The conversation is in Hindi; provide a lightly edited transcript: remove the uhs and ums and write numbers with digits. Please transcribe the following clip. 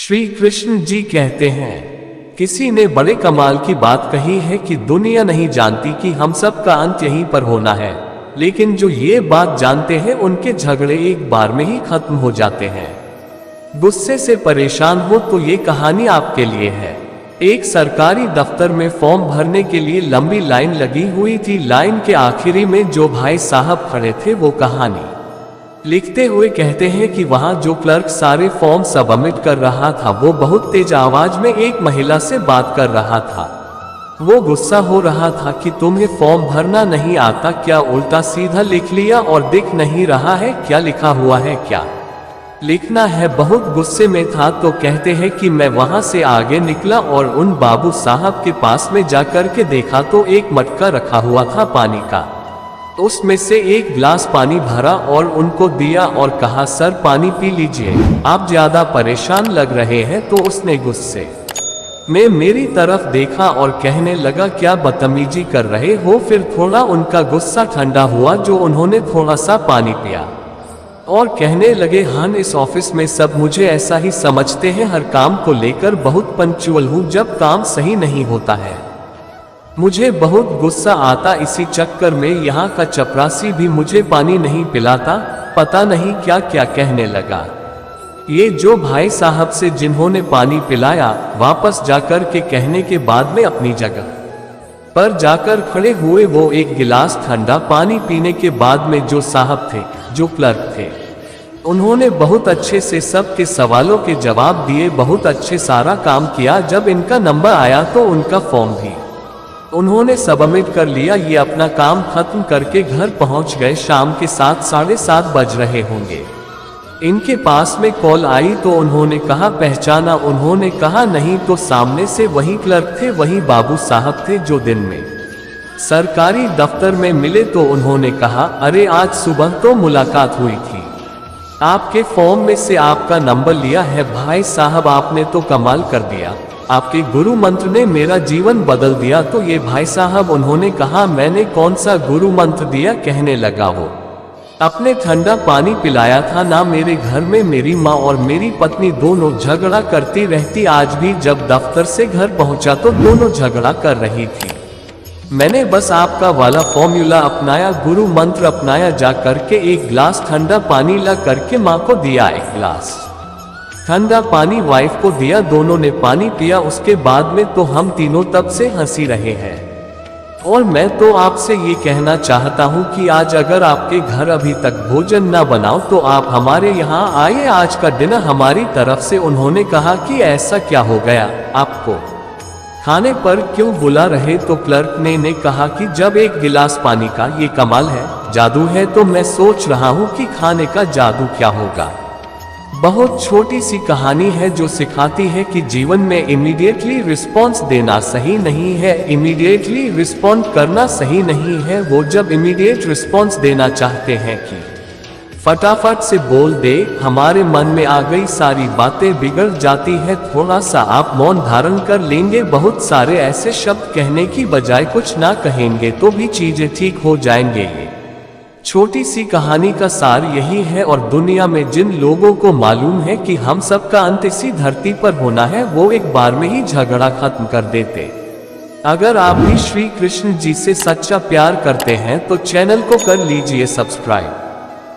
श्री कृष्ण जी कहते हैं, किसी ने बड़े कमाल की बात कही है कि दुनिया नहीं जानती कि हम सब का अंत यहीं पर होना है, लेकिन जो ये बात जानते हैं उनके झगड़े एक बार में ही खत्म हो जाते हैं। गुस्से से परेशान हो तो ये कहानी आपके लिए है। एक सरकारी दफ्तर में फॉर्म भरने के लिए लंबी लाइन लगी हुई थी। लाइन के आखिरी में जो भाई साहब खड़े थे वो कहानी लिखते हुए कहते हैं कि वहां जो क्लर्क सारे फॉर्म सबमिट कर रहा था वो बहुत तेज आवाज में एक महिला से बात कर रहा था। वो गुस्सा हो रहा था कि तुम्हें फॉर्म भरना नहीं आता क्या, उल्टा सीधा लिख लिया और दिख नहीं रहा है क्या लिखा हुआ है, क्या लिखना है। बहुत गुस्से में था तो कहते हैं कि मैं वहां से आगे निकला और उन बाबू साहब के पास में जाकर के देखा तो एक मटका रखा हुआ था पानी का। उसमें से एक गिलास पानी भरा और उनको दिया और कहा, सर पानी पी लीजिए, आप ज्यादा परेशान लग रहे हैं। तो उसने गुस्से में मेरी तरफ देखा और कहने लगा, क्या बदतमीजी कर रहे हो। फिर थोड़ा उनका गुस्सा ठंडा हुआ जो उन्होंने थोड़ा सा पानी पिया और कहने लगे, हाँ इस ऑफिस में सब मुझे ऐसा ही समझते हैं, हर काम को लेकर बहुत पंक्चुअल हूँ, जब काम सही नहीं होता है मुझे बहुत गुस्सा आता। इसी चक्कर में यहाँ का चपरासी भी मुझे पानी नहीं पिलाता। पता नहीं क्या क्या कहने लगा। ये जो भाई साहब से जिन्होंने पानी पिलाया वापस जाकर के कहने के बाद में अपनी जगह पर जाकर खड़े हुए। वो एक गिलास ठंडा पानी पीने के बाद में जो साहब थे, जो क्लर्क थे, उन्होंने बहुत अच्छे से सबके सवालों के जवाब दिए, बहुत अच्छे सारा काम किया। जब इनका नंबर आया तो उनका फॉर्म भी उन्होंने सबमिट कर लिया। ये अपना काम खत्म करके घर पहुंच गए। शाम के 7 साढ़े 7 बज रहे होंगे। इनके पास में कॉल आई तो उन्होंने कहा, पहचाना। उन्होंने कहा नहीं, तो सामने से वही क्लर्क थे, वही बाबू साहब थे जो दिन में सरकारी दफ्तर में मिले। तो उन्होंने कहा, अरे आज सुबह तो मुलाकात हुई थी, आपके फॉर्म में से आपका नंबर लिया है। भाई साहब आपने तो कमाल कर दिया, आपके गुरु मंत्र ने मेरा जीवन बदल दिया। तो ये भाई साहब उन्होंने कहा, मैंने कौन सा गुरु मंत्र दिया, कहने लगा, हो अपने ठंडा पानी पिलाया था ना। मेरे घर में मेरी माँ और मेरी पत्नी दोनों झगड़ा करती रहती। आज भी जब दफ्तर से घर पहुंचा तो दोनों झगड़ा कर रही थी। मैंने बस आपका वाला फॉर्मूला अपनाया, गुरु मंत्र अपनाया। जा करके एक गिलास ठंडा पानी ला करके माँ को दिया, एक गिलास ठंडा पानी वाइफ को दिया। दोनों ने पानी पिया। उसके बाद में तो हम तीनों तब से हंसी रहे हैं। और मैं तो आपसे ये कहना चाहता हूँ कि आज अगर आपके घर अभी तक भोजन ना बनाओ तो आप हमारे यहाँ आइए, आज का डिनर हमारी तरफ से। उन्होंने कहा कि ऐसा क्या हो गया, आपको खाने पर क्यों बुला रहे। तो क्लर्क ने कहा कि जब एक गिलास पानी का ये कमाल है, जादू है, तो मैं सोच रहा हूँ कि खाने का जादू क्या होगा। बहुत छोटी सी कहानी है जो सिखाती है कि जीवन में इमीडिएटली रिस्पॉन्स देना सही नहीं है, इमीडिएटली रिस्पॉन्ड करना सही नहीं है। वो जब इमीडिएट रिस्पॉन्स देना चाहते हैं कि फटाफट से बोल दे, हमारे मन में आ गई सारी बातें बिगड़ जाती है। थोड़ा सा आप मौन धारण कर लेंगे, बहुत सारे ऐसे शब्द कहने की बजाय कुछ ना कहेंगे तो भी चीजें ठीक हो जाएंगे। ये छोटी सी कहानी का सार यही है। और दुनिया में जिन लोगों को मालूम है कि हम सब का अंत इसी धरती पर होना है, वो एक बार में ही झगड़ा खत्म कर देते। अगर आप भी श्री कृष्ण जी से सच्चा प्यार करते हैं तो चैनल को कर लीजिए सब्सक्राइब।